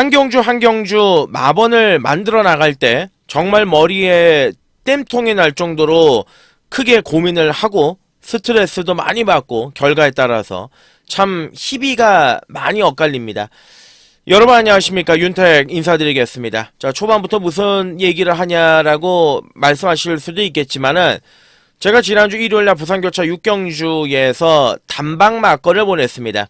한경주 마번을 만들어 나갈 때 정말 머리에 땜통이 날 정도로 크게 고민을 하고 스트레스도 많이 받고 결과에 따라서 참 희비가 많이 엇갈립니다. 여러분 안녕하십니까, 윤택 인사드리겠습니다. 자, 초반부터 무슨 얘기를 하냐라고 말씀하실 수도 있겠지만은 제가 지난주 일요일날 부산교차 육경주에서 단방 막걸을 보냈습니다.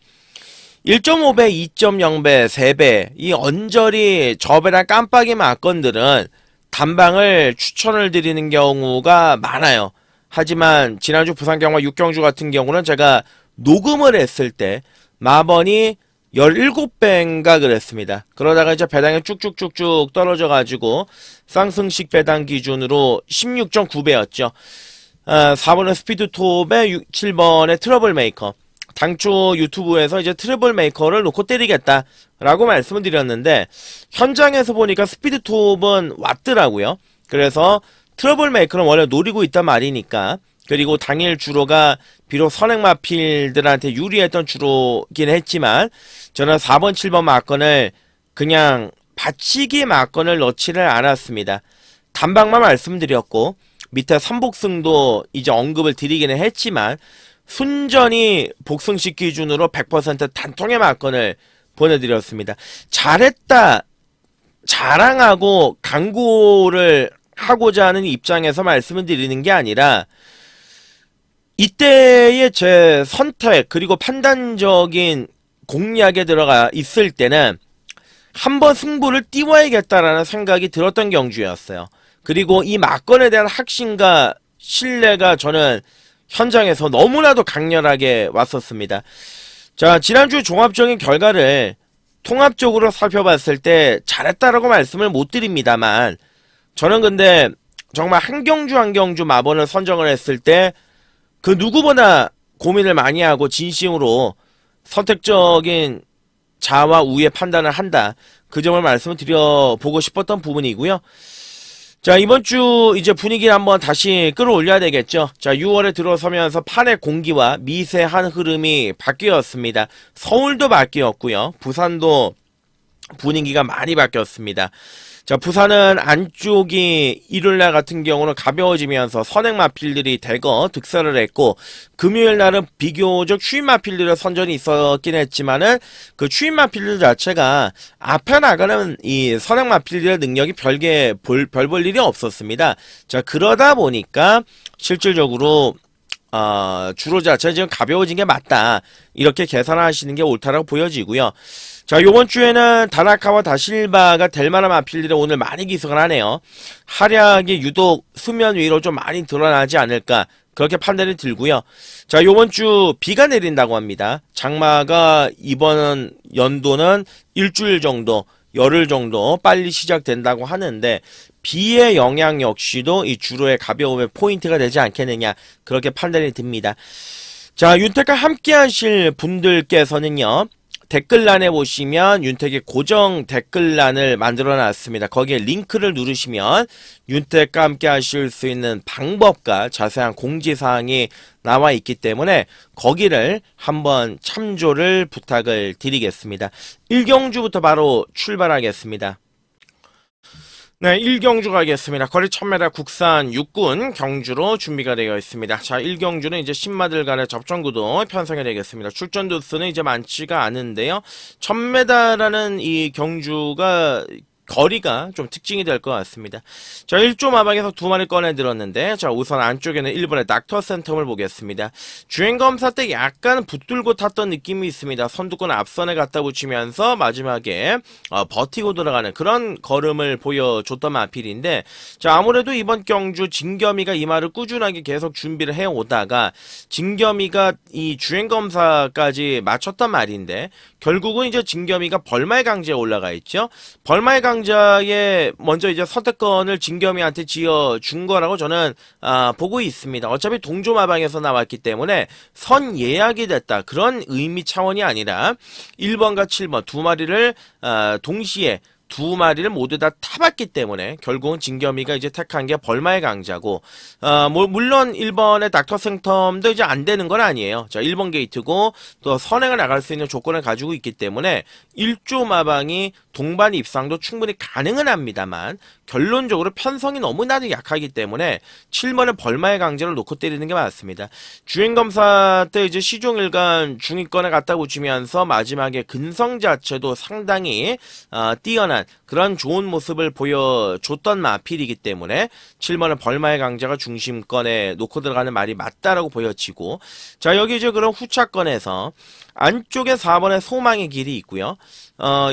1.5배, 2.0배, 3배 이 언저리 저배랑 깜빡이 막건들은 단방을 추천을 드리는 경우가 많아요. 하지만 지난주 부산경마 육경주 같은 경우는 제가 녹음을 했을 때 마번이 17배인가 그랬습니다. 그러다가 이제 배당이 쭉쭉쭉쭉 떨어져 가지고 쌍승식 배당 기준으로 16.9배였죠. 4번은 스피드톱에 7번의 트러블 메이커. 당초 유튜브에서 이제 트러블 메이커를 놓고 때리겠다라고 말씀을 드렸는데 현장에서 보니까 스피드톱은 왔더라고요. 그래서 트러블 메이커는 원래 노리고 있단 말이니까, 그리고 당일 주로가 비록 선행마필들한테 유리했던 주로긴 했지만 저는 4번 7번 막건을 그냥 받치기 막건을 넣지를 않았습니다. 단방만 말씀드렸고 밑에 삼복승도 이제 언급을 드리기는 했지만 순전히 복승식 기준으로 100% 단통의 막건을 보내드렸습니다. 잘했다 자랑하고 광고를 하고자 하는 입장에서 말씀을 드리는 게 아니라 이때의 제 선택 그리고 판단적인 공략에 들어가 있을 때는 한번 승부를 띄워야겠다라는 생각이 들었던 경주였어요. 그리고 이 막건에 대한 확신과 신뢰가 저는 현장에서 너무나도 강렬하게 왔었습니다. 자, 지난주 종합적인 결과를 통합적으로 살펴봤을 때 잘했다라고 말씀을 못 드립니다만 저는 근데 정말 한경주 마번을 선정을 했을 때 그 누구보다 고민을 많이 하고 진심으로 선택적인 자와 우의 판단을 한다. 그 점을 말씀을 드려보고 싶었던 부분이고요. 자, 이번 주 이제 분위기를 한번 다시 끌어올려야 되겠죠. 자, 6월에 들어서면서 판의 공기와 미세한 흐름이 바뀌었습니다. 서울도 바뀌었고요. 부산도 분위기가 많이 바뀌었습니다. 자, 부산은 안쪽이 일요일날 같은 경우는 가벼워지면서 선행마필들이 대거 득세를 했고, 금요일날은 비교적 추임마필들의 선전이 있었긴 했지만은 그 추임마필들 자체가 앞에 나가는 이 선행마필들의 능력이 별 볼 일이 없었습니다. 자, 그러다 보니까 실질적으로 주로 자체는 지금 가벼워진 게 맞다, 이렇게 계산하시는 게 옳다라고 보여지고요. 자, 요번 주에는 다나카와 다실바가 될 만한 마필들이 오늘 많이 기승을 하네요. 활약이 유독 수면 위로 좀 많이 드러나지 않을까, 그렇게 판단이 들고요. 자, 요번 주 비가 내린다고 합니다. 장마가 이번 연도는 일주일 정도, 열흘 정도 빨리 시작된다고 하는데 비의 영향 역시도 이 주로의 가벼움의 포인트가 되지 않겠느냐, 그렇게 판단이 듭니다. 자, 윤택과 함께 하실 분들께서는요, 댓글란에 보시면 윤택의 고정 댓글란을 만들어 놨습니다. 거기에 링크를 누르시면 윤택과 함께 하실 수 있는 방법과 자세한 공지사항이 나와 있기 때문에 거기를 한번 참조를 부탁을 드리겠습니다. 1경주부터 바로 출발하겠습니다. 네, 1경주 가겠습니다. 거리 1000m 국산 육군 경주로 준비가 되어 있습니다. 자, 1경주는 이제 신마들 간의 접전구도 편성이 되겠습니다. 출전 도수는 이제 많지가 않은데요. 1000m라는 이 경주가 거리가 좀 특징이 될 것 같습니다. 자, 1조 마방에서 2마리 꺼내 들었는데, 자, 우선 안쪽에는 1번의 닥터 센텀을 보겠습니다. 주행검사 때 약간 붙들고 탔던 느낌이 있습니다. 선두권 앞선에 갖다 붙이면서 마지막에 버티고 들어가는 그런 걸음을 보여줬던 마필인데, 자, 아무래도 이번 경주 진겸이가 이 말을 꾸준하게 계속 준비를 해오다가 진겸이가 이 주행검사까지 마쳤단 말인데, 결국은 이제 진겸이가 벌말 강제에 올라가 있죠. 벌말 강자에 먼저 이제 선택권을 진겸이한테 지어준 거라고 저는 보고 있습니다. 어차피 동조마방에서 나왔기 때문에 선 예약이 됐다, 그런 의미 차원이 아니라 1번과 7번 두 마리를 동시에 두 마리를 모두 다 타봤기 때문에 결국은 진겸이가 이제 택한 게 벌마의 강자고, 물론 1번의 닥터 생텀도 이제 안 되는 건 아니에요. 자, 1번 게이트고 또 선행을 나갈 수 있는 조건을 가지고 있기 때문에 1조 마방이 동반 입상도 충분히 가능은 합니다만 결론적으로 편성이 너무나도 약하기 때문에 7번의 벌마의 강제를 놓고 때리는 게 맞습니다. 주행검사 때 이제 시종일관 중위권에 갖다 붙이면서 마지막에 근성 자체도 상당히 뛰어난 그런 좋은 모습을 보여줬던 마필이기 때문에 7번의 벌마의 강자가 중심권에 놓고 들어가는 말이 맞다라고 보여지고, 자, 여기 이제 그런 후차권에서 안쪽에 4번의 소망의 길이 있고요.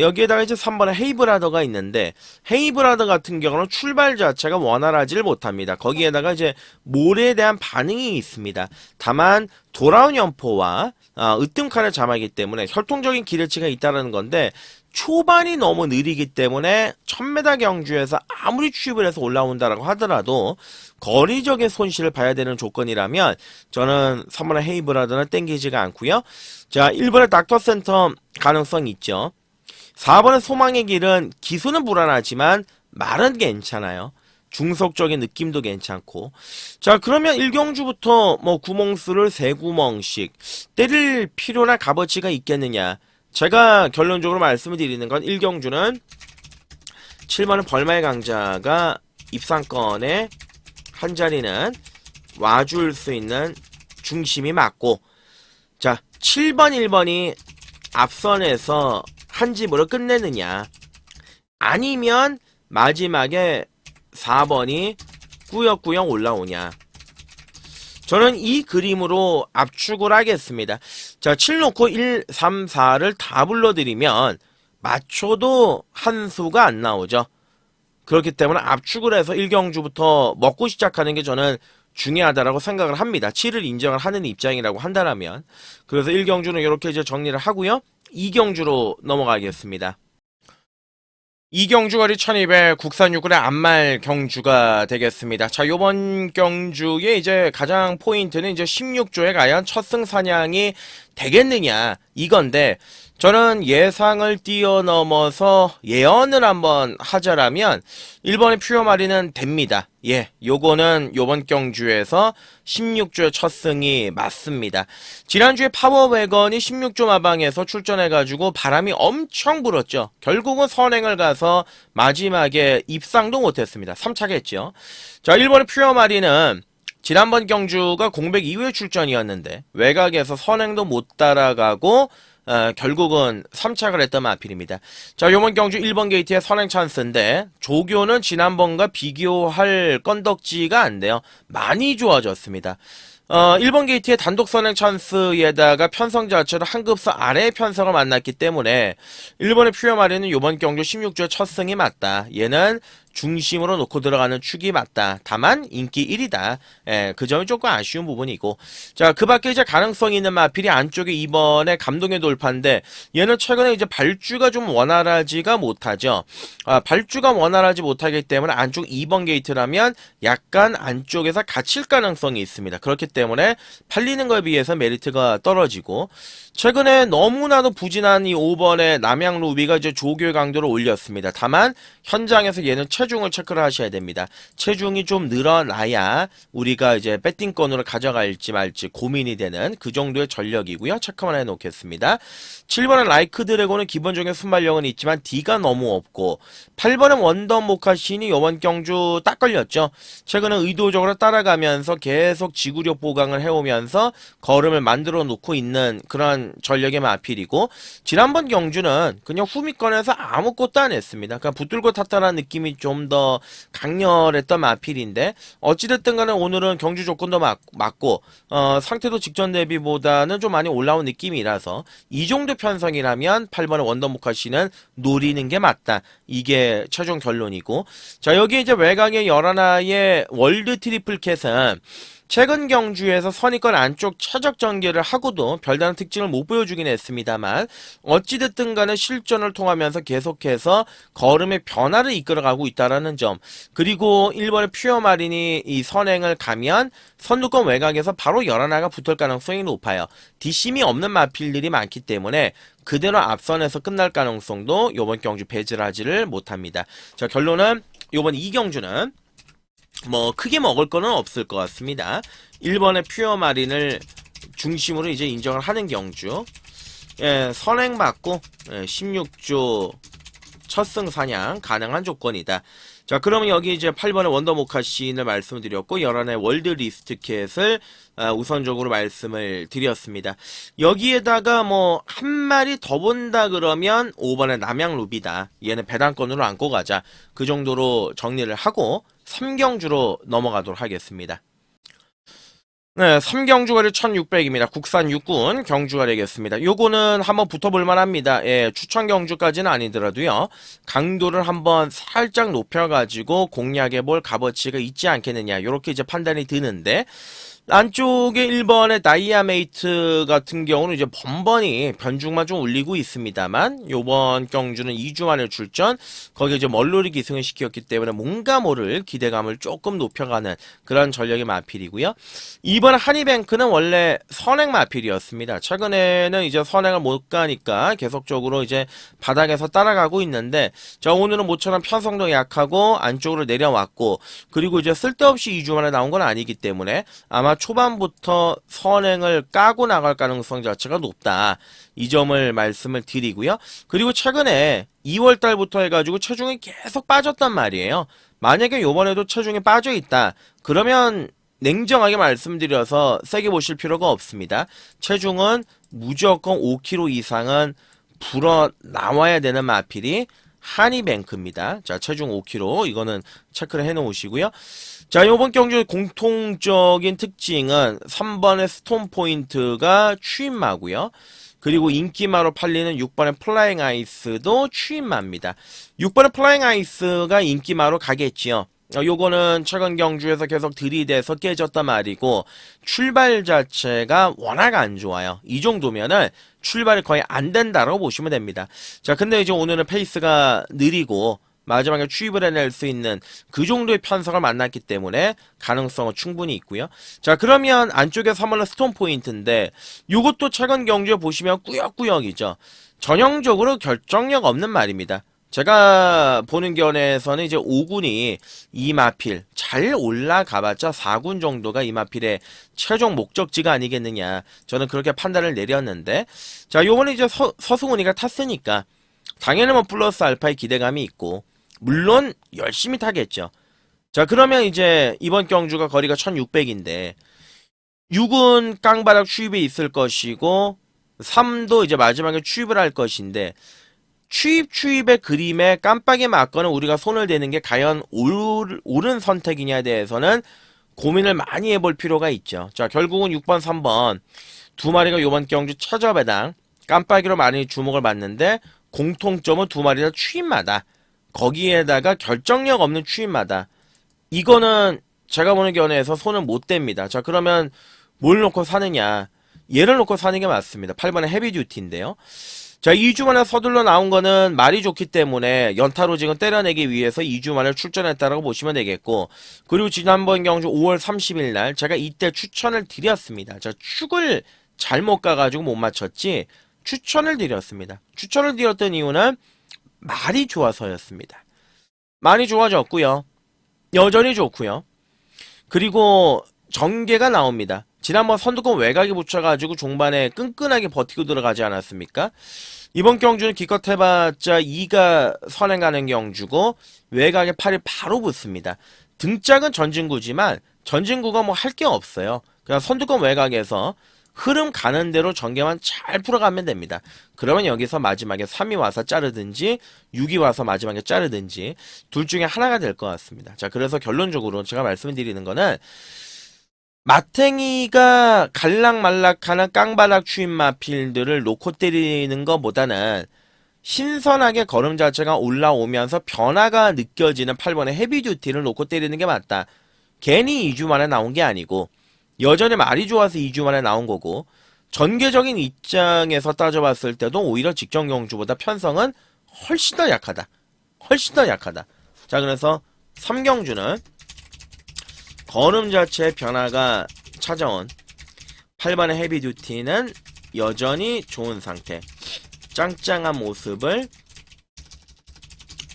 여기에다가 이제 3번의 헤이브라더가 있는데, 헤이브라더 같은 경우는 출발 자체가 원활하지를 못합니다. 거기에다가 이제 몰에 대한 반응이 있습니다. 다만 돌아온 연포와 으뜸칸을 잠하기 때문에 혈통적인 기대치가 있다는 건데, 초반이 너무 느리기 때문에 1000m 경주에서 아무리 추입을 해서 올라온다라고 하더라도 거리적인 손실을 봐야 되는 조건이라면 저는 3번의 헤이브라더는 땡기지가 않고요. 자, 1번의 닥터 센터 가능성이 있죠. 4번의 소망의 길은 기수는 불안하지만 말은 괜찮아요. 중속적인 느낌도 괜찮고. 자, 그러면 1경주부터 뭐 구멍수를 3구멍씩 때릴 필요나 값어치가 있겠느냐. 제가 결론적으로 말씀을 드리는 건 1경주는 7번의 벌마의 강자가 입상권에 한 자리는 와줄 수 있는 중심이 맞고, 자, 7번 1번이 앞선에서 한 집으로 끝내느냐, 아니면 마지막에 4번이 꾸역꾸역 올라오냐. 저는 이 그림으로 압축을 하겠습니다. 자, 7 놓고 1, 3, 4를 다 불러드리면 맞춰도 한 수가 안 나오죠. 그렇기 때문에 압축을 해서 1경주부터 먹고 시작하는 게 저는 중요하다라고 생각을 합니다. 7을 인정을 하는 입장이라고 한다면. 그래서 1경주는 이렇게 이제 정리를 하고요. 2경주로 넘어가겠습니다. 2경주 거리 1200 국산 유굴의 암말 경주가 되겠습니다. 자, 요번 경주의 이제 가장 포인트는 이제 16조에 과연 첫승 사냥이 되겠느냐 이건데, 저는 예상을 뛰어넘어서 예언을 한번 하자라면 1번의 퓨어마리는 됩니다. 예, 요거는 요번 경주에서 16조의 첫 승이 맞습니다. 지난주에 파워웨건이 16조 마방에서 출전해가지고 바람이 엄청 불었죠. 결국은 선행을 가서 마지막에 입상도 못했습니다. 3차겠죠. 자, 1번의 퓨어마리는 지난번 경주가 공백 이후의 출전이었는데 외곽에서 선행도 못 따라가고 결국은 3착을 했던 마필입니다. 자, 요번 경주 1번 게이트의 선행 찬스인데 조교는 지난번과 비교할 건덕지가 안 돼요. 많이 좋아졌습니다. 1번 게이트의 단독 선행 찬스에다가 편성 자체도 한 급수 아래의 편성을 만났기 때문에 1번의 퓨어마리는 요번 경주 16조의 첫 승이 맞다. 얘는 중심으로 놓고 들어가는 축이 맞다. 다만 인기 1위다. 예, 그 점이 조금 아쉬운 부분이고. 자, 그 밖에 이제 가능성이 있는 마필이 안쪽에 2번의 감동의 돌파인데 얘는 최근에 이제 발주가 좀 원활하지가 못하죠. 발주가 원활하지 못하기 때문에 안쪽 2번 게이트라면 약간 안쪽에서 갇힐 가능성이 있습니다. 그렇기 때문에 팔리는 거에 비해서 메리트가 떨어지고, 최근에 너무나도 부진한 이 5번의 남양 루비가 이제 조교의 강도를 올렸습니다. 다만 현장에서 얘는 체중을 체크를 하셔야 됩니다. 체중이 좀 늘어나야 우리가 이제 배팅권으로 가져갈지 말지 고민이 되는 그 정도의 전력이고요. 체크만 해놓겠습니다. 7번의 라이크 드래곤은 기본적인 순발력은 있지만 D가 너무 없고, 8번의 원더 모카신이 이번 경주 딱 걸렸죠. 최근에 의도적으로 따라가면서 계속 지구력 보강을 해오면서 걸음을 만들어 놓고 있는 그런 전력의 마필이고, 지난번 경주는 그냥 후미권에서 아무것도 안 했습니다. 그러니까 붙들고 탔다는 느낌이 좀 더 강렬했던 마필인데, 어찌됐든 간에 오늘은 경주 조건도 맞고 상태도 직전 대비보다는 좀 많이 올라온 느낌이라서 이 정도 편성이라면 8번의 원더모카씨는 노리는 게 맞다. 이게 최종 결론이고, 자, 여기 이제 외곽의 11하의 월드 트리플 캣은 최근 경주에서 선의권 안쪽 최적 전개를 하고도 별다른 특징을 못 보여주긴 했습니다만 어찌됐든 간에 실전을 통하면서 계속해서 걸음의 변화를 이끌어가고 있다는 점, 그리고 1번의 퓨어마린이 이 선행을 가면 선두권 외곽에서 바로 열하나가 붙을 가능성이 높아요. 뒷심이 없는 마필들이 많기 때문에 그대로 앞선에서 끝날 가능성도 이번 경주 배제하지를 못합니다. 자, 결론은 이번 이 경주는 뭐 크게 먹을 거는 없을 것 같습니다. 1번의 퓨어마린을 중심으로 이제 인정을 하는 경주. 예, 선행 맞고 16조 첫승 사냥 가능한 조건이다. 자, 그러면 여기 이제 8번의 원더모카신을 말씀드렸고 11의 월드 리스트캣을 우선적으로 말씀을 드렸습니다. 여기에다가 뭐 한 마리 더 본다 그러면 5번의 남양루비다. 얘는 배당권으로 안고 가자. 그 정도로 정리를 하고 3경주로 넘어가도록 하겠습니다. 네, 3경주거리 1600입니다. 국산 육군 경주가 되겠습니다. 요거는 한번 붙어볼만 합니다. 예, 추천 경주까지는 아니더라도요. 강도를 한번 살짝 높여가지고 공략해볼 값어치가 있지 않겠느냐. 요렇게 이제 판단이 드는데, 안쪽에 1번의 다이아메이트 같은 경우는 이제 번번이 변중만 좀 울리고 있습니다만, 요번 경주는 2주 만에 출전, 거기에 이제 멀로리 기승을 시켰기 때문에 뭔가 모를 기대감을 조금 높여가는 그런 전력의 마필이고요. 이번 한이뱅크는 원래 선행 마필이었습니다. 최근에는 이제 선행을 못 가니까 계속적으로 이제 바닥에서 따라가고 있는데, 자, 오늘은 모처럼 편성도 약하고 안쪽으로 내려왔고, 그리고 이제 쓸데없이 2주 만에 나온 건 아니기 때문에 아마 초반부터 선행을 까고 나갈 가능성 자체가 높다. 이 점을 말씀을 드리고요. 그리고 최근에 2월달부터 해가지고 체중이 계속 빠졌단 말이에요. 만약에 요번에도 체중이 빠져있다. 그러면 냉정하게 말씀드려서 세게 보실 필요가 없습니다. 체중은 무조건 5kg 이상은 불어 나와야 되는 마필이 한이뱅크입니다. 자, 체중 5kg 이거는 체크를 해 놓으시고요. 자, 요번 경주의 공통적인 특징은 3번의 스톤 포인트가 추임마고요. 그리고 인기마로 팔리는 6번의 플라잉 아이스도 추임마입니다. 6번의 플라잉 아이스가 인기마로 가겠지요. 요거는 최근 경주에서 계속 들이대서 깨졌단 말이고, 출발 자체가 워낙 안 좋아요. 이 정도면은 출발이 거의 안 된다라고 보시면 됩니다. 자, 근데 이제 오늘은 페이스가 느리고 마지막에 추입을 해낼 수 있는 그 정도의 편성을 만났기 때문에 가능성은 충분히 있고요. 자, 그러면 안쪽에 3번은 스톤 포인트인데 이것도 최근 경주에 보시면 꾸역꾸역이죠. 전형적으로 결정력 없는 말입니다. 제가 보는 견해에서는 이제 5군이 이 마필 잘 올라가봤자 4군 정도가 이 마필의 최종 목적지가 아니겠느냐. 저는 그렇게 판단을 내렸는데, 자, 요번에 이제 서승훈이가 탔으니까 당연히 뭐 플러스 알파의 기대감이 있고, 물론 열심히 타겠죠. 자, 그러면 이제 이번 경주가 거리가 1600인데 6은 깡바닥 추입이 있을 것이고 3도 이제 마지막에 추입을 할 것인데, 추입의 그림에 깜빡이 맞거나 우리가 손을 대는 게 과연 옳은 선택이냐에 대해서는 고민을 많이 해볼 필요가 있죠. 자, 결국은 6번, 3번 두 마리가 이번 경주 최저 배당 깜빡이로 많이 주목을 받는데, 공통점은 두 마리 다 추입마다, 거기에다가 결정력 없는 추임마다. 이거는 제가 보는 견해에서 손을 못 댑니다. 자, 그러면 뭘 놓고 사느냐. 얘를 놓고 사는 게 맞습니다. 8번의 헤비듀티인데요. 자, 2주 만에 서둘러 나온 거는 말이 좋기 때문에 연타로직은 때려내기 위해서 2주 만에 출전했다라고 보시면 되겠고, 그리고 지난번 경주 5월 30일 날 제가 이때 추천을 드렸습니다. 자, 축을 잘못 가가지고 못 맞췄지 추천을 드렸습니다. 추천을 드렸던 이유는 말이 좋아서였습니다. 많이 좋아졌고요. 여전히 좋고요. 그리고 전개가 나옵니다. 지난번 선두권 외곽에 붙여가지고 종반에 끈끈하게 버티고 들어가지 않았습니까? 이번 경주는 기껏 해봤자 2가 선행하는 경주고 외곽에 팔이 바로 붙습니다. 등짝은 전진구지만 전진구가 뭐 할 게 없어요. 그냥 선두권 외곽에서 흐름 가는 대로 전개만 잘 풀어가면 됩니다. 그러면 여기서 마지막에 3이 와서 자르든지 6이 와서 마지막에 자르든지 둘 중에 하나가 될 것 같습니다. 자, 그래서 결론적으로 제가 말씀드리는 거는, 마탱이가 갈락말락하는 깡바닥 추임 마필들을 놓고 때리는 것보다는 신선하게 걸음 자체가 올라오면서 변화가 느껴지는 8번의 헤비듀티를 놓고 때리는 게 맞다. 괜히 2주 만에 나온 게 아니고 여전히 말이 좋아서 2주 만에 나온 거고, 전개적인 입장에서 따져봤을 때도 오히려 직전 경주보다 편성은 훨씬 더 약하다. 훨씬 더 약하다. 자, 그래서 3경주는 걸음 자체의 변화가 찾아온 8번의 헤비듀티는 여전히 좋은 상태. 짱짱한 모습을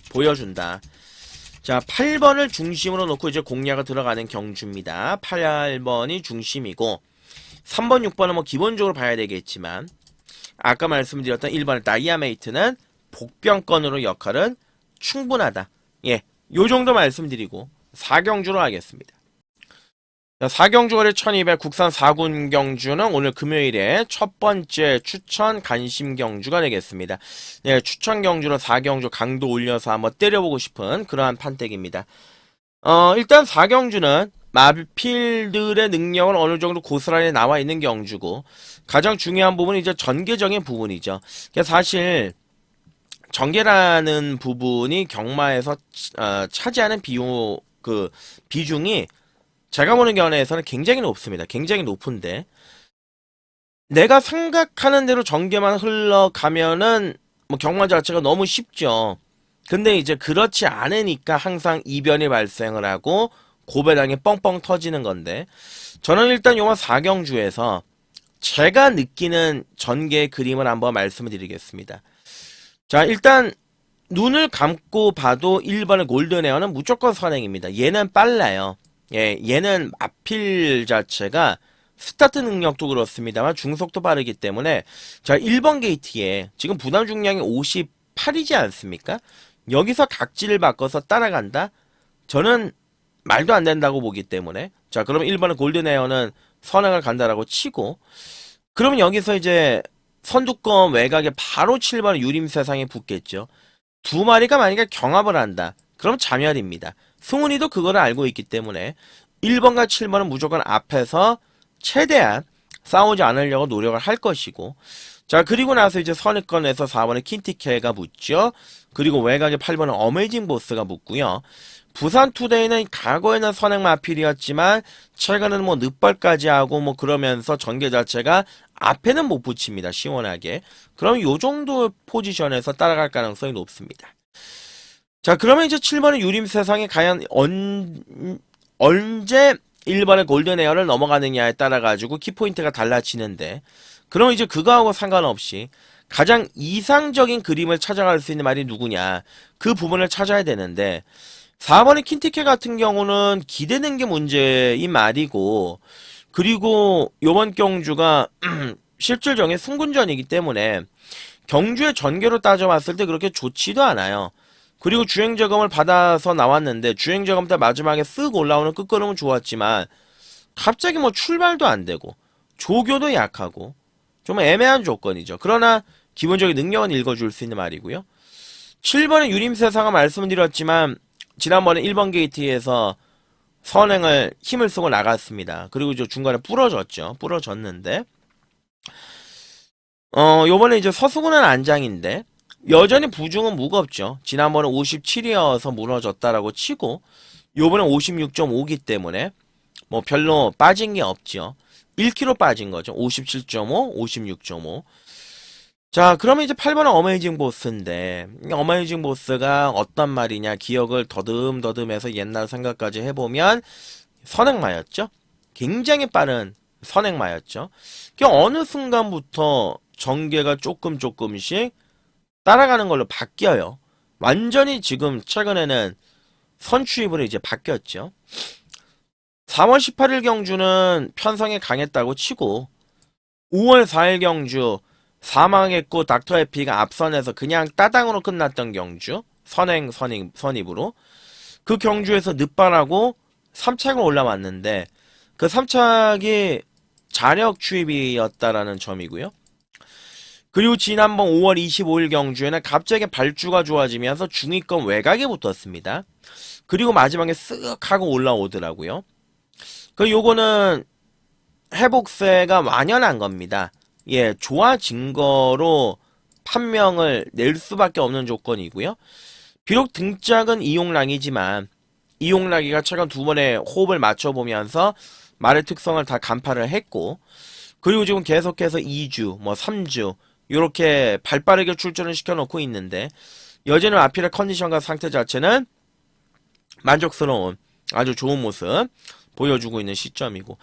보여준다. 자, 8번을 중심으로 놓고 이제 공략을 들어가는 경주입니다. 8번이 중심이고 3번, 6번은 뭐 기본적으로 봐야 되겠지만 아까 말씀드렸던 1번의 다이아메이트는 복병권으로 역할은 충분하다. 예, 요 정도 말씀드리고 4경주로 하겠습니다. 자, 4경주 거래 1200 국산 4군 경주는 오늘 금요일에 첫 번째 추천 간심 경주가 되겠습니다. 네, 추천 경주로 4경주 강도 올려서 한번 때려보고 싶은 그러한 판택입니다. 일단 4경주는 마필들의 능력은 어느 정도 고스란히 나와 있는 경주고 가장 중요한 부분은 이제 전개적인 부분이죠. 사실 전개라는 부분이 경마에서 차지하는 비중이 제가 보는 견해에서는 굉장히 높습니다. 굉장히 높은데 내가 생각하는 대로 전개만 흘러가면은 뭐 경마 자체가 너무 쉽죠. 근데 이제 그렇지 않으니까 항상 이변이 발생을 하고 고배당이 뻥뻥 터지는 건데 저는 일단 요번 4경주에서 제가 느끼는 전개 그림을 한번 말씀을 드리겠습니다. 자, 일단 눈을 감고 봐도 1번의 골든에어는 무조건 선행입니다. 얘는 빨라요. 예, 얘는 마필 자체가 스타트 능력도 그렇습니다만 중속도 빠르기 때문에 자, 1번 게이트에 지금 부담 중량이 58이지 않습니까? 여기서 각질을 바꿔서 따라간다? 저는 말도 안 된다고 보기 때문에 자, 그러면 1번의 골든에어는 선행을 간다라고 치고 그러면 여기서 이제 선두권 외곽에 바로 7번의 유림세상에 붙겠죠. 두 마리가 만약에 경합을 한다. 그럼 자멸입니다. 승훈이도 그걸 알고 있기 때문에 1번과 7번은 무조건 앞에서 최대한 싸우지 않으려고 노력을 할 것이고 자, 그리고 나서 이제 선입권에서 4번의 킨티케가 붙죠. 그리고 외곽에 8번의 어메이징 보스가 붙고요. 부산투데이는 과거에는 선행 마필이었지만 최근에는 뭐 늑벌까지 하고 뭐 그러면서 전개 자체가 앞에는 못 붙입니다. 시원하게. 그럼 요 정도 포지션에서 따라갈 가능성이 높습니다. 자, 그러면 이제 7번의 유림세상이 과연 언제 1번의 골든에어를 넘어가느냐에 따라 가지고 키포인트가 달라지는데 그럼 이제 그거하고 상관없이 가장 이상적인 그림을 찾아갈 수 있는 말이 누구냐 그 부분을 찾아야 되는데 4번의 킨티케 같은 경우는 기대는 게 문제인 말이고 그리고 요번 경주가 실질적인 승군전이기 때문에 경주의 전개로 따져봤을 때 그렇게 좋지도 않아요. 그리고 주행저금을 받아서 나왔는데 주행저금 때 마지막에 쓱 올라오는 끝걸음은 좋았지만 갑자기 뭐 출발도 안 되고 조교도 약하고 좀 애매한 조건이죠. 그러나 기본적인 능력은 읽어줄 수 있는 말이고요. 7번의 유림세상은 말씀드렸지만 지난번에 1번 게이트에서 선행을 힘을 쓰고 나갔습니다. 그리고 저 중간에 부러졌죠. 부러졌는데 요번에 이제 서수군은 안장인데 여전히 부중은 무겁죠. 지난번에 57이어서 무너졌다라고 치고 요번에 56.5기 때문에 뭐 별로 빠진 게 없죠. 1kg 빠진 거죠. 57.5, 56.5. 자, 그러면 이제 8번은 어메이징 보스인데 어메이징 보스가 어떤 말이냐 기억을 더듬더듬해서 옛날 생각까지 해보면 선행마였죠. 굉장히 빠른 선행마였죠. 어느 순간부터 전개가 조금씩 따라가는 걸로 바뀌어요. 완전히 지금 최근에는 선취입으로 이제 바뀌었죠. 4월 18일 경주는 편성에 강했다고 치고 5월 4일 경주 사망했고 닥터 에피가 앞선에서 그냥 따당으로 끝났던 경주 선입으로 그 경주에서 늦발하고 3착을 올라왔는데 그 3착이 자력 추입이었다라는 점이고요. 그리고 지난번 5월 25일 경주에는 갑자기 발주가 좋아지면서 중위권 외곽에 붙었습니다. 그리고 마지막에 쓱 하고 올라오더라고요. 요거는 회복세가 완연한 겁니다. 예, 좋아진 거로 판명을 낼 수밖에 없는 조건이고요. 비록 등짝은 이용락이지만 이용락이가 최근 두 번의 호흡을 맞춰보면서 말의 특성을 다 간파를 했고, 그리고 지금 계속해서 2주, 뭐 3주 이렇게 발빠르게 출전을 시켜놓고 있는데 여전히 마필의 컨디션과 상태 자체는 만족스러운 아주 좋은 모습 보여주고 있는 시점이고,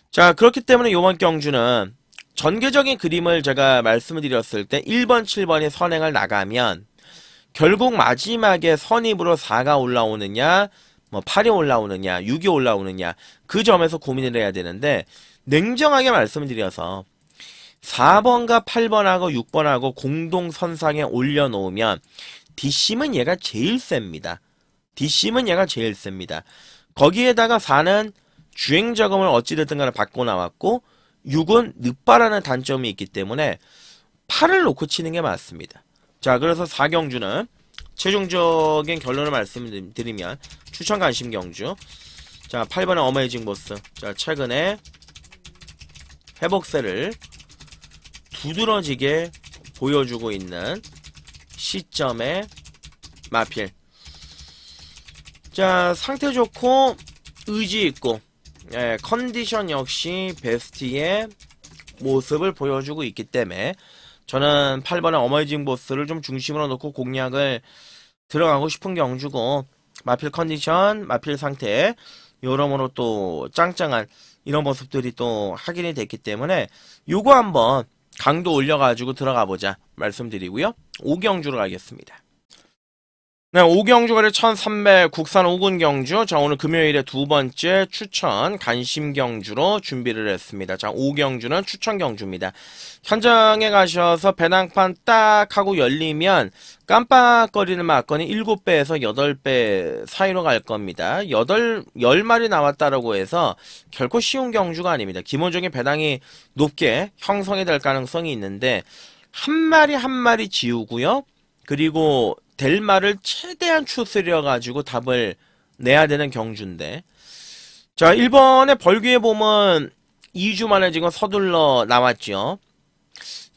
자, 그렇기 때문에 이번 경주는 전개적인 그림을 제가 말씀을 드렸을 때 1번, 7번이 선행을 나가면 결국 마지막에 선입으로 4가 올라오느냐, 뭐 8이 올라오느냐, 6이 올라오느냐, 그 점에서 고민을 해야 되는데, 냉정하게 말씀을 드려서 4번과 8번하고 6번하고 공동선상에 올려놓으면 뒷심은 얘가 제일 셉니다. 뒷심은 얘가 제일 셉니다. 거기에다가 4는 주행자금을 어찌됐든 간에 받고 나왔고 6은 늦바라는 단점이 있기 때문에 8을 놓고 치는 게 맞습니다. 자, 그래서 4경주는 최종적인 결론을 말씀드리면 추천 관심 경주. 자, 8번의 어메이징 보스. 자, 최근에 회복세를 두드러지게 보여주고 있는 시점의 마필. 자, 상태 좋고 의지 있고, 예, 컨디션 역시 베스트의 모습을 보여주고 있기 때문에 저는 8번의 어메이징 보스를 좀 중심으로 놓고 공략을 들어가고 싶은 경주고, 마필 컨디션, 마필 상태 여러모로 또 짱짱한 이런 모습들이 또 확인이 됐기 때문에 요거 한번 강도 올려가지고 들어가보자 말씀드리고요. 5경주로 가겠습니다. 네, 5경주거리 1300 국산 5군 경주. 자, 오늘 금요일에 두 번째 추천 간심 경주로 준비를 했습니다. 자, 5경주는 추천 경주입니다. 현장에 가셔서 배낭판 딱 하고 열리면 깜빡거리는 막건이 7배에서 8배 사이로 갈 겁니다. 10마리 나왔다라고 해서 결코 쉬운 경주가 아닙니다. 기본적인 배당이 높게 형성이 될 가능성이 있는데 한 마리 한 마리 지우고요. 그리고 될 말을 최대한 추스려가지고 답을 내야 되는 경주인데, 자, 1번에 벌규에 보면 2주 만에 지금 서둘러 나왔죠.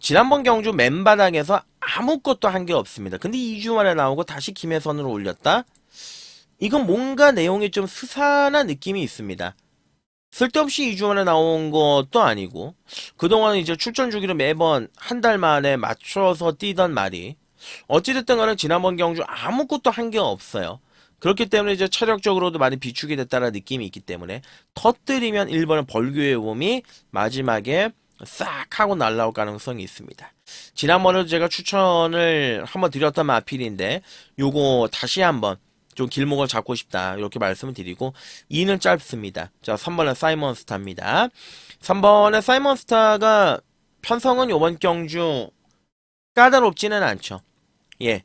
지난번 경주 맨바닥에서 아무것도 한 게 없습니다. 근데 2주 만에 나오고 다시 김혜선으로 올렸다? 이건 뭔가 내용이 좀 스산한 느낌이 있습니다. 쓸데없이 2주 만에 나온 것도 아니고, 그동안 이제 출전 주기로 매번 한 달 만에 맞춰서 뛰던 말이 어찌됐든 간에 지난번 경주 아무것도 한 게 없어요. 그렇기 때문에 이제 체력적으로도 많이 비축이 됐다는 느낌이 있기 때문에 터뜨리면 1번은 벌교의 몸이 마지막에 싹 하고 날라올 가능성이 있습니다. 지난번에도 제가 추천을 한번 드렸던 마필인데 요거 다시 한번 좀 길목을 잡고 싶다 이렇게 말씀을 드리고, 2는 짧습니다. 자, 3번은 사이먼 스타입니다. 3번의 사이먼 스타가 편성은 요번 경주 까다롭지는 않죠. 예,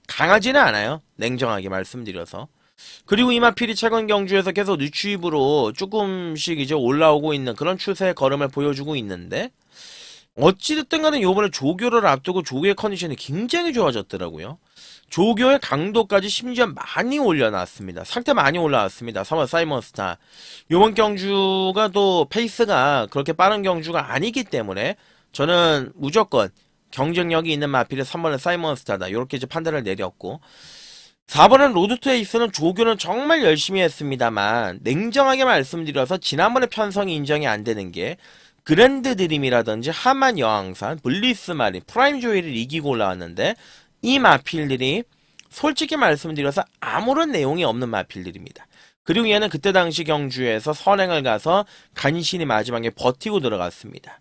강하지는 않아요. 냉정하게 말씀드려서. 그리고 이 마필이 최근 경주에서 계속 늦추입으로 조금씩 이제 올라오고 있는 그런 추세의 걸음을 보여주고 있는데, 어찌됐든 간에 요번에 조교를 앞두고 조교의 컨디션이 굉장히 좋아졌더라고요. 조교의 강도까지 심지어 많이 올려놨습니다. 상태 많이 올라왔습니다. 3번 사이먼스타. 요번 경주가 또 페이스가 그렇게 빠른 경주가 아니기 때문에 저는 무조건 경쟁력이 있는 마필의 3번은 사이먼스타다 이렇게 이제 판단을 내렸고, 4번은 로드투 에이스는 조교는 정말 열심히 했습니다만 냉정하게 말씀드려서 지난번에 편성이 인정이 안 되는 게 그랜드 드림이라든지 하만 여왕산, 블리스 마린, 프라임 조이를 이기고 올라왔는데 이 마필들이 솔직히 말씀드려서 아무런 내용이 없는 마필들입니다. 그리고 얘는 그때 당시 경주에서 선행을 가서 간신히 마지막에 버티고 들어갔습니다.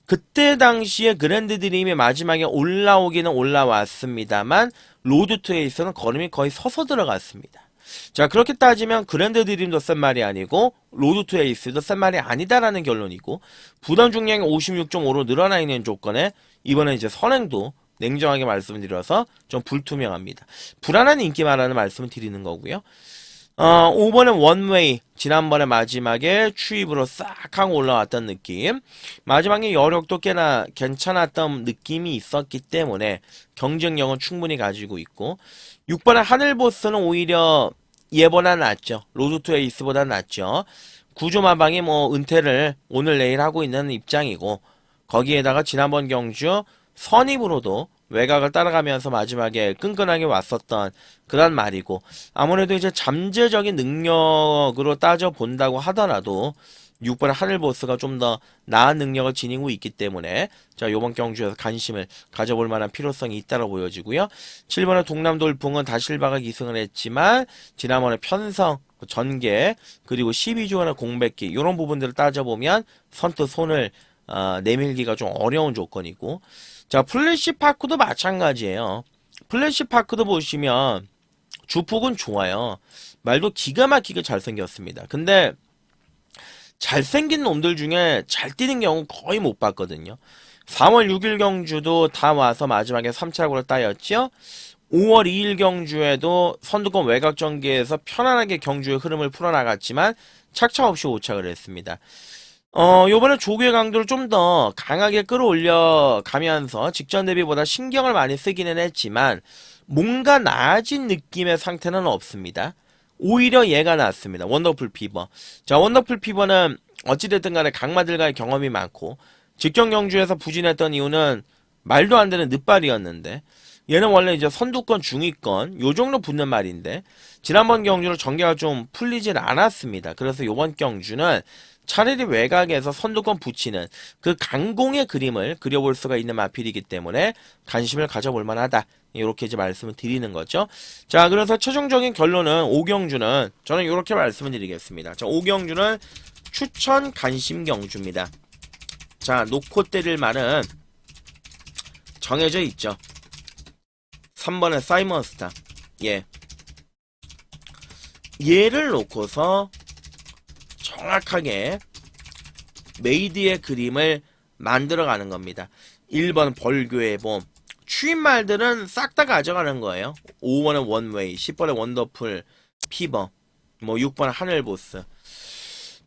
그때 당시에 그랜드 드림이 마지막에 올라오기는 올라왔습니다만 로드 투 에이스는 걸음이 거의 서서 들어갔습니다. 자, 그렇게 따지면 그랜드 드림도 센 말이 아니고 로드 투 에이스도 센 말이 아니다라는 결론이고, 부담 중량이 56.5로 늘어나 있는 조건에 이번에 이제 선행도 냉정하게 말씀드려서 좀 불투명합니다. 불안한 인기마라는 말씀을 드리는 거고요. 5번은 원웨이, 지난번에 마지막에 추입으로 싹 하고 올라왔던 느낌, 마지막에 여력도 꽤나 괜찮았던 느낌이 있었기 때문에 경쟁력은 충분히 가지고 있고, 6번의 하늘보스는 오히려 얘보다 낫죠. 로드투 에이스보다 낫죠. 구조마방이 뭐 은퇴를 오늘 내일 하고 있는 입장이고, 거기에다가 지난번 경주 선입으로도 외곽을 따라가면서 마지막에 끈끈하게 왔었던 그런 말이고, 아무래도 이제 잠재적인 능력으로 따져본다고 하더라도 6번의 하늘보스가 좀 더 나은 능력을 지니고 있기 때문에 자 요번 경주에서 관심을 가져볼 만한 필요성이 있다고 보여지고요. 7번의 동남돌풍은 다실바가 기승을 했지만 지난번에 편성, 전개, 그리고 12조원의 공백기 이런 부분들을 따져보면 선뜻 손을 내밀기가 좀 어려운 조건이고 자 플래시파크도 마찬가지예요. 플래시파크도 보시면 주폭은 좋아요. 말도 기가 막히게 잘생겼습니다. 근데 잘생긴 놈들 중에 잘 뛰는 경우 거의 못 봤거든요. 4월 6일 경주도 다 와서 마지막에 3차고를 따였죠. 5월 2일 경주에도 선두권 외곽 전개에서 편안하게 경주의 흐름을 풀어나갔지만 착차 없이 오착을 했습니다. 요번에 조교의 강도를 좀 더 강하게 끌어올려 가면서 직전 대비보다 신경을 많이 쓰기는 했지만 뭔가 나아진 느낌의 상태는 없습니다. 오히려 얘가 낫습니다. 원더풀 피버. 자, 원더풀 피버는 어찌됐든 간에 강마들과의 경험이 많고 직전 경주에서 부진했던 이유는 말도 안 되는 늦발이었는데 얘는 원래 이제 선두권 중위권 요 정도 붙는 말인데 지난번 경주로 전개가 좀 풀리질 않았습니다. 그래서 요번 경주는 차라리 외곽에서 선두권 붙이는 그 강공의 그림을 그려볼 수가 있는 마필이기 때문에 관심을 가져볼 만하다. 이렇게 이제 말씀을 드리는 거죠. 자, 그래서 최종적인 결론은 오경주는 저는 이렇게 말씀을 드리겠습니다. 자, 오경주는 추천 관심 경주입니다. 자, 놓고 때릴 말은 정해져 있죠. 3번의 사이먼스타. 예. 얘를 놓고서 정확하게 메이드의 그림을 만들어가는 겁니다. 1번 벌교의 봄. 추임말들은 싹 다 가져가는 거예요. 5번의 원웨이, 10번의 원더풀, 피버, 뭐 6번 하늘보스.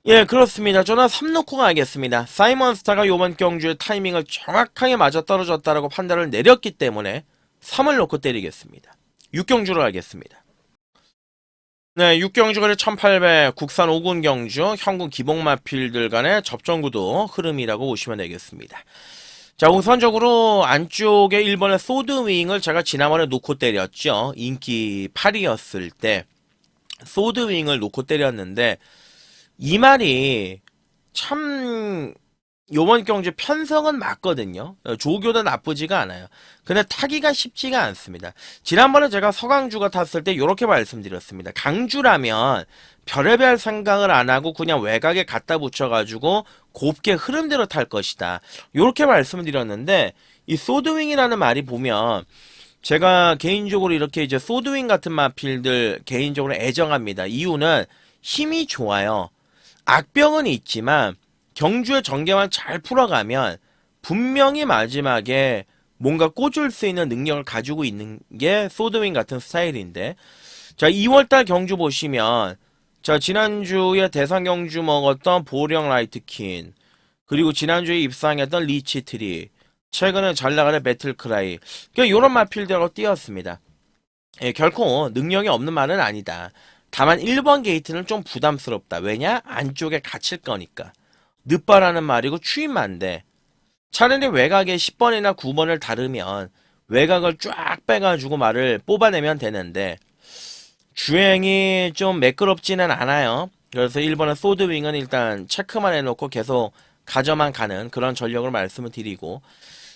예, 그렇습니다. 저는 3 놓고 가겠습니다. 사이먼스타가 요번 경주의 타이밍을 정확하게 맞아떨어졌다라고 판단을 내렸기 때문에 3을 놓고 때리겠습니다. 6경주로 가겠습니다. 네, 6경주거리 1800 국산 5군 경주 현군 기복마필들 간의 접전구도 흐름이라고 보시면 되겠습니다. 자, 우선적으로 안쪽에 1번의 소드윙을 제가 지난번에 놓고 때렸죠. 인기 8이었을 때 소드윙을 놓고 때렸는데 이 말이 참 요번 경주 편성은 맞거든요. 조교도 나쁘지가 않아요. 근데 타기가 쉽지가 않습니다. 지난번에 제가 서강주가 탔을 때 이렇게 말씀드렸습니다. 강주라면 별의별 생각을 안 하고 그냥 외곽에 갖다 붙여가지고 곱게 흐름대로 탈 것이다. 이렇게 말씀을 드렸는데 이 소드윙이라는 말이 보면 제가 개인적으로 이렇게 이제 소드윙 같은 마필들 개인적으로 애정합니다. 이유는 힘이 좋아요. 악병은 있지만 경주의 전개만 잘 풀어가면 분명히 마지막에 뭔가 꽂을 수 있는 능력을 가지고 있는 게 소드윙 같은 스타일인데 자 2월달 경주 보시면 자 지난주에 대상 경주 먹었던 보령 라이트킨 그리고 지난주에 입상했던 리치트리 최근에 잘 나가는 배틀크라이 그러니까 요런 마필들하고 뛰었습니다. 예, 결코 능력이 없는 말은 아니다. 다만 1번 게이트는 좀 부담스럽다. 왜냐? 안쪽에 갇힐 거니까. 늦바라는 말이고 추임만데 차라리 외곽에 10번이나 9번을 다르면 외곽을 쫙 빼가지고 말을 뽑아내면 되는데 주행이 좀 매끄럽지는 않아요. 그래서 1번의 소드윙은 일단 체크만 해놓고 계속 가져만 가는 그런 전력을 말씀을 드리고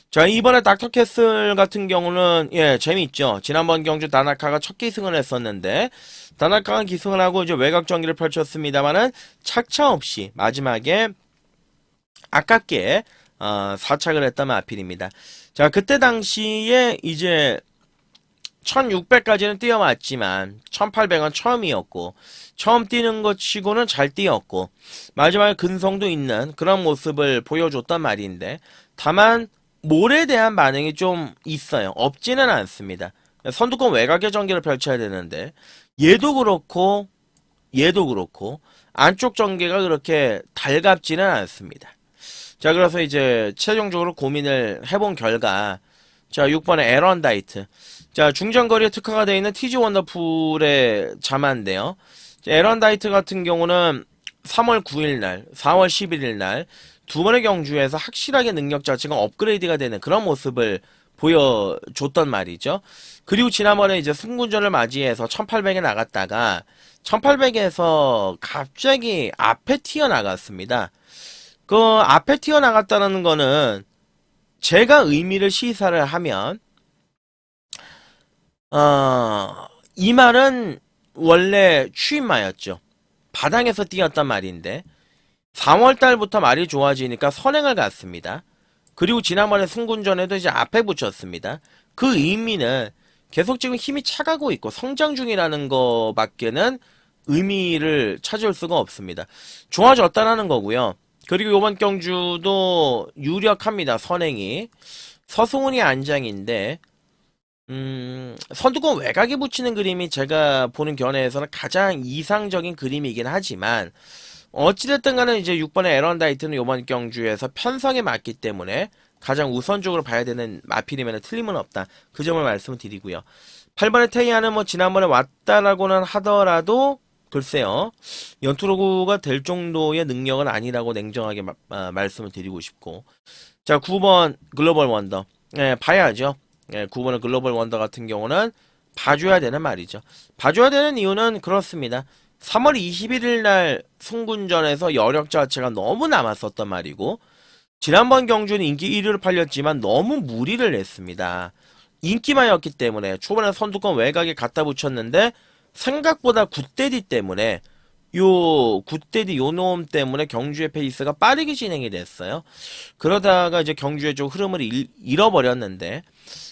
자 이번에 닥터캐슬 같은 경우는 예 재미있죠. 지난번 경주 다나카가 첫 기승을 했었는데 다나카가 기승을 하고 이제 외곽 전기를 펼쳤습니다만은 착차 없이 마지막에 아깝게 4착을 했다면 아필입니다. 자 그때 당시에 이제 1600까지는 뛰어왔지만 1800은 처음이었고 처음 뛰는 것 치고는 잘 뛰었고 마지막에 근성도 있는 그런 모습을 보여줬단 말인데 다만 몰에 대한 반응이 좀 있어요. 없지는 않습니다. 선두권 외곽의 전개를 펼쳐야 되는데 얘도 그렇고 안쪽 전개가 그렇게 달갑지는 않습니다. 자 그래서 이제 최종적으로 고민을 해본 결과 자 6번의 에런다이트 자 중장거리에 특화가 되어 있는 TG 원더풀의 자마인데요. 에런다이트 같은 경우는 3월 9일날 4월 11일날 두 번의 경주에서 확실하게 능력 자체가 업그레이드가 되는 그런 모습을 보여줬던 말이죠. 그리고 지난번에 이제 승군전을 맞이해서 1800에 나갔다가 1800에서 갑자기 앞에 튀어나갔습니다. 그 앞에 튀어나갔다는 거는 제가 의미를 시사를 하면 이 말은 원래 추임마였죠. 바닥에서 뛰었단 말인데 4월달부터 말이 좋아지니까 선행을 갔습니다. 그리고 지난번에 승군전에도 이제 앞에 붙였습니다. 그 의미는 계속 지금 힘이 차가고 있고 성장 중이라는 거밖에는 의미를 찾을 수가 없습니다. 좋아졌다라는 거고요. 그리고 이번 경주도 유력합니다. 선행이. 서승훈이 안장인데 선두권 외곽에 붙이는 그림이 제가 보는 견해에서는 가장 이상적인 그림이긴 하지만 어찌됐든 간에 이제 6번의 에런다이트는 이번 경주에서 편성에 맞기 때문에 가장 우선적으로 봐야 되는 마필이면 틀림은 없다. 그 점을 말씀을 드리고요. 8번의 테이아는 뭐 지난번에 왔다라고는 하더라도 글쎄요. 연투로그가 될 정도의 능력은 아니라고 냉정하게 말씀을 드리고 싶고 자 9번 글로벌 원더 봐야죠. 9번의 글로벌 원더 같은 경우는 봐줘야 되는 말이죠. 봐줘야 되는 이유는 그렇습니다. 3월 21일 날 승군전에서 여력 자체가 너무 남았었단 말이고 지난번 경주는 인기 1위로 팔렸지만 너무 무리를 했습니다. 인기만이었기 때문에 초반에 선두권 외곽에 갖다 붙였는데 생각보다 굿데디 때문에 굿데디 요 놈 때문에 경주의 페이스가 빠르게 진행이 됐어요. 그러다가 이제 경주의 좀 흐름을 잃어버렸는데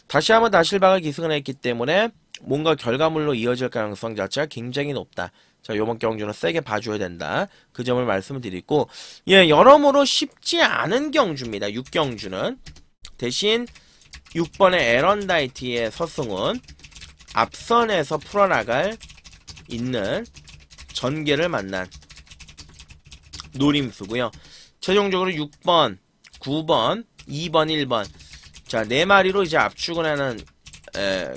다시 한번 나실박을 기승을 했기 때문에 뭔가 결과물로 이어질 가능성 자체가 굉장히 높다. 자, 요번 경주는 세게 봐줘야 된다. 그 점을 말씀을 드리고, 여러모로 쉽지 않은 경주입니다. 6경주는. 대신 6번의 에런다이트의 서승훈, 앞선에서 풀어나갈 있는 전개를 만난 노림수고요. 최종적으로 6번, 9번, 2번, 1번. 자, 4마리로 이제 압축을 하는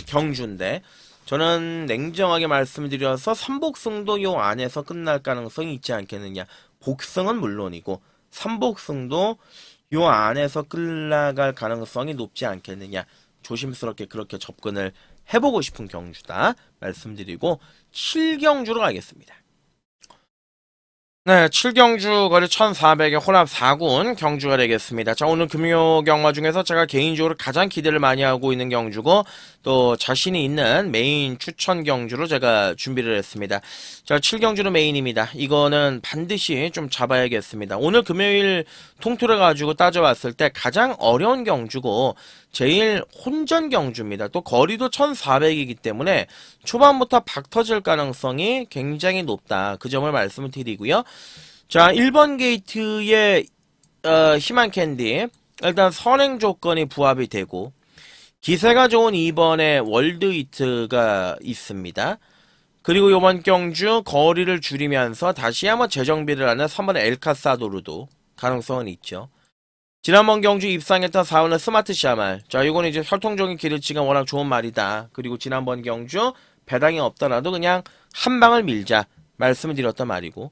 경주인데 저는 냉정하게 말씀드려서 3복승도 요 안에서 끝날 가능성이 있지 않겠느냐. 복승은 물론이고 3복승도 요 안에서 끝나갈 가능성이 높지 않겠느냐. 조심스럽게 그렇게 접근을 해보고 싶은 경주다 말씀드리고 7경주로 가겠습니다. 네, 7경주 거리 1400의 혼합 4군 경주가 되겠습니다. 자, 오늘 금요 경마 중에서 제가 개인적으로 가장 기대를 많이 하고 있는 경주고 또 자신이 있는 메인 추천 경주로 제가 준비를 했습니다. 자, 7경주는 메인입니다. 이거는 반드시 좀 잡아야겠습니다. 오늘 금요일 통틀어 가지고 따져봤을 때 가장 어려운 경주고 제일 혼전 경주입니다. 또 거리도 1400이기 때문에 초반부터 박 터질 가능성이 굉장히 높다. 그 점을 말씀을 드리고요. 자, 1번 게이트의 희망 캔디 일단 선행 조건이 부합이 되고 기세가 좋은 2번에 월드 히트가 있습니다. 그리고 이번 경주 거리를 줄이면서 다시 한번 재정비를 하는 3번의 엘카사도르도 가능성은 있죠. 지난번 경주 입상했던 4번의 스마트 샤말. 자, 이거는 이제 혈통적인 기르치가 워낙 좋은 말이다. 그리고 지난번 경주 배당이 없더라도 그냥 한 방을 밀자 말씀을 드렸단 말이고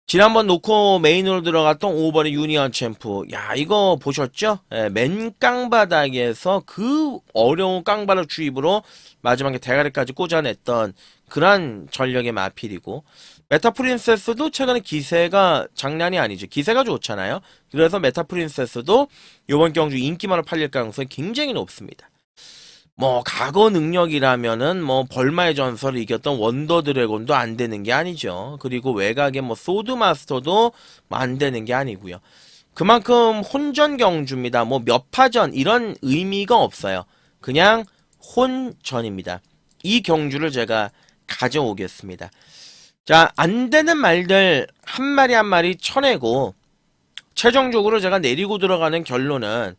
지난번 놓고 메인으로 들어갔던 5번의 유니언 챔프. 야, 이거 보셨죠? 맨 깡바닥에서 그 어려운 깡바닥 주입으로 마지막에 대가리까지 꽂아냈던 그런 전력의 마필이고 메타 프린세스도 최근에 기세가 장난이 아니죠. 기세가 좋잖아요. 그래서 메타 프린세스도 이번 경주 인기만으로 팔릴 가능성이 굉장히 높습니다. 뭐 과거 능력이라면은 뭐 벌마의 전설을 이겼던 원더 드래곤도 안 되는 게 아니죠. 그리고 외곽에 뭐 소드 마스터도 안 되는 게 아니고요. 그만큼 혼전 경주입니다. 뭐 몇 파전 이런 의미가 없어요. 그냥 혼전입니다. 이 경주를 제가 가져오겠습니다. 자, 안 되는 말들 한 마리 한 마리 쳐내고 최종적으로 제가 내리고 들어가는 결론은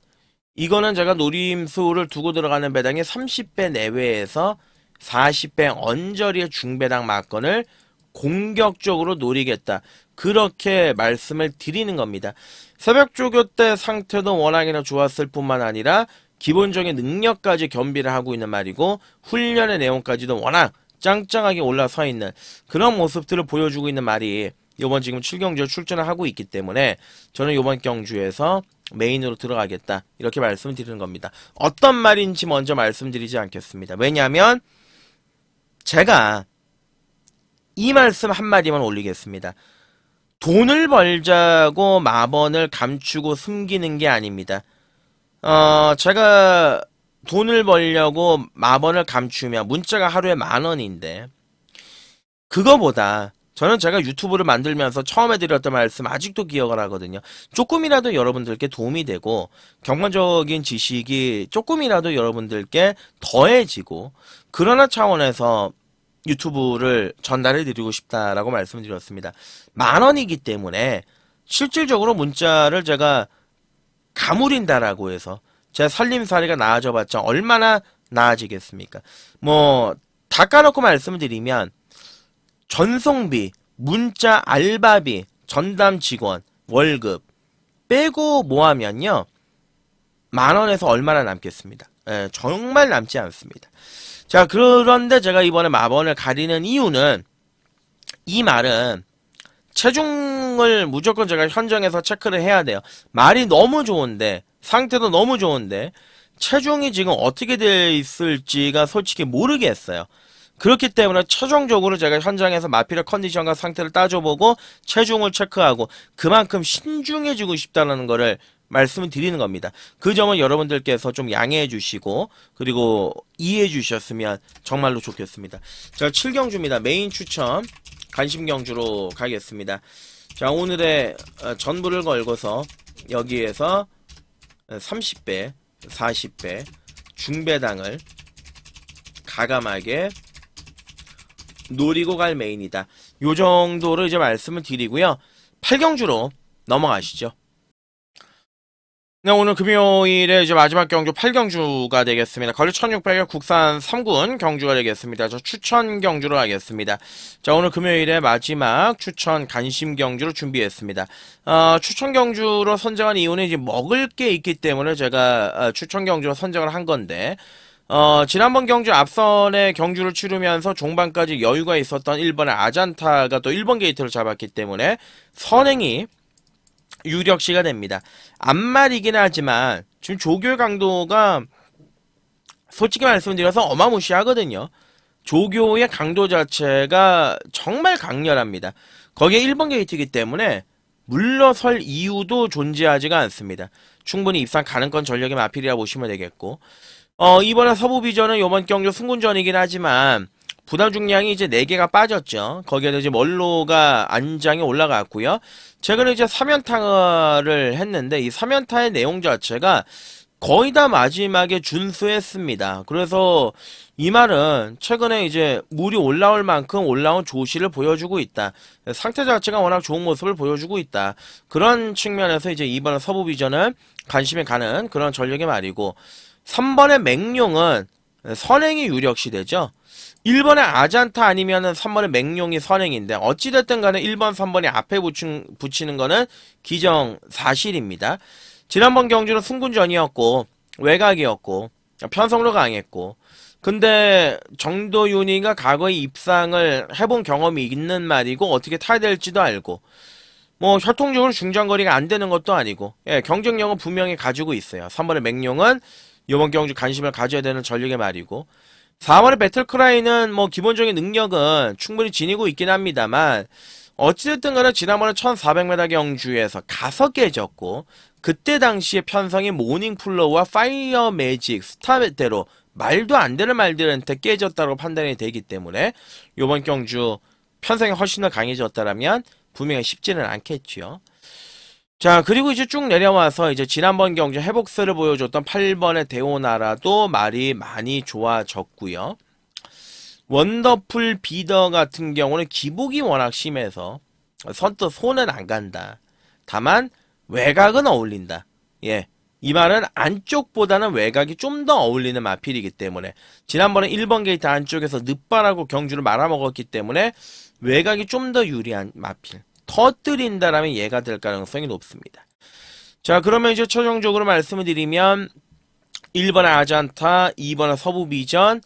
이거는 제가 노림수를 두고 들어가는 배당이 30배 내외에서 40배 언저리의 중배당 막건을 공격적으로 노리겠다. 그렇게 말씀을 드리는 겁니다. 새벽 조교 때 상태도 워낙이나 좋았을 뿐만 아니라 기본적인 능력까지 겸비를 하고 있는 말이고 훈련의 내용까지도 워낙 짱짱하게 올라서 있는 그런 모습들을 보여주고 있는 말이 요번 지금 7경주에 출전을 하고 있기 때문에 저는 요번 경주에서 메인으로 들어가겠다 이렇게 말씀드리는 겁니다. 어떤 말인지 먼저 말씀드리지 않겠습니다. 왜냐하면 제가 이 말씀 한마디만 올리겠습니다. 돈을 벌자고 마번을 감추고 숨기는 게 아닙니다. 제가 돈을 벌려고 마번을 감추면 문자가 하루에 10,000원인데 그거보다 저는 제가 유튜브를 만들면서 처음에 드렸던 말씀 아직도 기억을 하거든요. 조금이라도 여러분들께 도움이 되고 경관적인 지식이 조금이라도 여러분들께 더해지고 그러나 차원에서 유튜브를 전달해 드리고 싶다라고 말씀드렸습니다. 10,000원이기 때문에 실질적으로 문자를 제가 가무린다라고 해서 제 살림살이가 나아져 봤자 얼마나 나아지겠습니까? 뭐 다 까놓고 말씀을 드리면 전송비, 문자 알바비, 전담 직원, 월급 빼고 모하면요 10,000원에서 얼마나 남겠습니다. 예, 정말 남지 않습니다. 자, 그런데 제가 이번에 마번을 가리는 이유는 이 말은 체중을 무조건 제가 현정에서 체크를 해야 돼요. 말이 너무 좋은데 상태도 너무 좋은데 체중이 지금 어떻게 돼 있을지가 솔직히 모르겠어요. 그렇기 때문에 최종적으로 제가 현장에서 마필의 컨디션과 상태를 따져보고 체중을 체크하고 그만큼 신중해지고 싶다는 거를 말씀을 드리는 겁니다. 그 점은 여러분들께서 좀 양해해 주시고 그리고 이해해 주셨으면 정말로 좋겠습니다. 자, 7경주입니다. 메인 추천 간심경주로 가겠습니다. 자, 오늘의 전부를 걸고서 여기에서 30배, 40배 중배당을 가감하게 노리고 갈 메인이다. 요 정도로 이제 말씀을 드리고요. 8경주로 넘어가시죠. 네, 오늘 금요일에 이제 마지막 경주 8경주가 되겠습니다. 거리 1600의 국산 3군 경주가 되겠습니다. 저 추천 경주로 하겠습니다. 자, 오늘 금요일에 마지막 추천 간심 경주로 준비했습니다. 추천 경주로 선정한 이유는 이제 먹을 게 있기 때문에 제가 추천 경주로 선정을 한 건데 지난번 경주 앞선의 경주를 치르면서 종반까지 여유가 있었던 1번의 아잔타가 또 1번 게이트를 잡았기 때문에 선행이 유력시가 됩니다. 앞말이긴 하지만 지금 조교의 강도가 솔직히 말씀드려서 어마무시하거든요. 조교의 강도 자체가 정말 강렬합니다. 거기에 1번 게이트이기 때문에 물러설 이유도 존재하지가 않습니다. 충분히 입상 가능권 전력의 마필이라 보시면 되겠고 이번에 서부비전은 이번 경주 승군전이긴 하지만 부담 중량이 이제 4개가 빠졌죠. 거기에도 이제 멀로가 안장에 올라갔고요. 최근에 이제 3연타를 했는데 이 3연타의 내용 자체가 거의 다 마지막에 준수했습니다. 그래서 이 말은 최근에 이제 물이 올라올 만큼 올라온 조시를 보여주고 있다. 상태 자체가 워낙 좋은 모습을 보여주고 있다. 그런 측면에서 이제 이번 서부비전은 관심이 가는 그런 전력의 말이고 3번의 맹룡은 선행이 유력시되죠. 1번의 아잔타 아니면은 3번의 맹룡이 선행인데 어찌됐든 간에 1번, 3번이 앞에 붙이는 거는 기정사실입니다. 지난번 경주는 승군전이었고 외곽이었고 편성도 강했고 근데 정도윤이가 과거에 입상을 해본 경험이 있는 말이고 어떻게 타야 될지도 알고 뭐 혈통적으로 중장거리가 안 되는 것도 아니고 예, 경쟁력은 분명히 가지고 있어요. 3번의 맹룡은 이번 경주 관심을 가져야 되는 전력의 말이고 4번의 배틀크라이는 뭐 기본적인 능력은 충분히 지니고 있긴 합니다만 어찌됐든 간에 지난번에 1400m 경주에서 가서 깨졌고 그때 당시에 편성이 모닝플로우와 파이어 매직 스타대로 말도 안 되는 말들한테 깨졌다고 판단이 되기 때문에 이번 경주 편성이 훨씬 더 강해졌다라면 분명히 쉽지는 않겠죠. 자, 그리고 이제 쭉 내려와서 이제 지난번 경주 회복세를 보여줬던 8번의 데오나라도 말이 많이 좋아졌고요. 원더풀 비더 같은 경우는 기복이 워낙 심해서 선뜻 손은 안 간다. 다만 외곽은 어울린다. 예, 이 말은 안쪽보다는 외곽이 좀 더 어울리는 마필이기 때문에 지난번에 1번 게이트 안쪽에서 늑발하고 경주를 말아먹었기 때문에 외곽이 좀 더 유리한 마필. 터뜨린다라면 얘가 될 가능성이 높습니다. 자, 그러면 이제 최종적으로 말씀을 드리면 1번의 아잔타, 2번의 서부비전,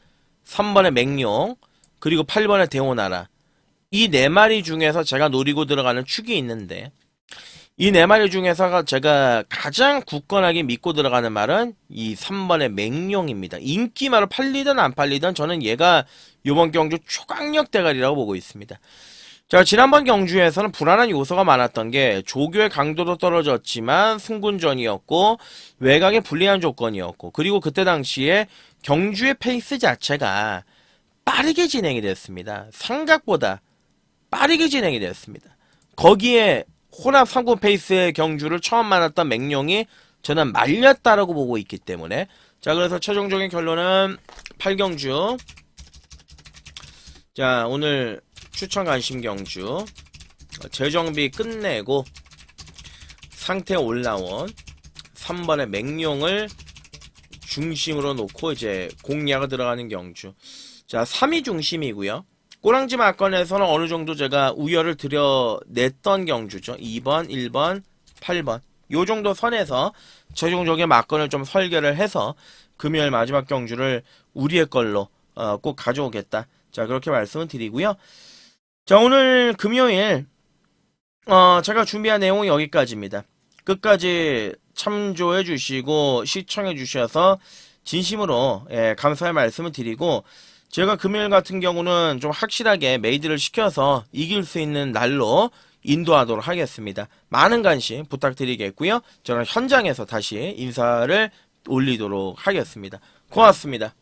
3번의 맹룡, 그리고 8번의 대오나라 이 네 마리 중에서 제가 노리고 들어가는 축이 있는데, 이 네 마리 중에서 제가 가장 굳건하게 믿고 들어가는 말은 이 3번의 맹룡입니다. 인기말로 팔리든 안 팔리든 저는 얘가 이번 경주 초강력 대가리라고 보고 있습니다. 자, 지난번 경주에서는 불안한 요소가 많았던 게 조교의 강도도 떨어졌지만 승군전이었고 외곽에 불리한 조건이었고, 그리고 그때 당시에 경주의 페이스 자체가 빠르게 진행이 됐습니다. 생각보다 빠르게 진행이 됐습니다. 거기에 혼합 3군 페이스의 경주를 처음 만났던 맹룡이 저는 말렸다라고 보고 있기 때문에, 자, 그래서 최종적인 결론은 8경주. 자, 오늘 추천 관심 경주 재정비 끝내고 상태 올라온 3번의 맹룡을 중심으로 놓고 이제 공략을 들어가는 경주. 자, 3위 중심이고요. 꼬랑지 막건에서는 어느 정도 제가 우열을 드려냈던 경주죠. 2번, 1번, 8번. 요 정도 선에서 최종적인 막건을 좀 설계를 해서 금요일 마지막 경주를 우리의 걸로 꼭 가져오겠다. 자, 그렇게 말씀을 드리고요. 자, 오늘 금요일 제가 준비한 내용은 여기까지입니다. 끝까지 참조해 주시고 시청해 주셔서 진심으로 감사의 말씀을 드리고, 제가 금요일 같은 경우는 좀 확실하게 메이드를 시켜서 이길 수 있는 날로 인도하도록 하겠습니다. 많은 관심 부탁드리겠고요. 저는 현장에서 다시 인사를 올리도록 하겠습니다. 고맙습니다.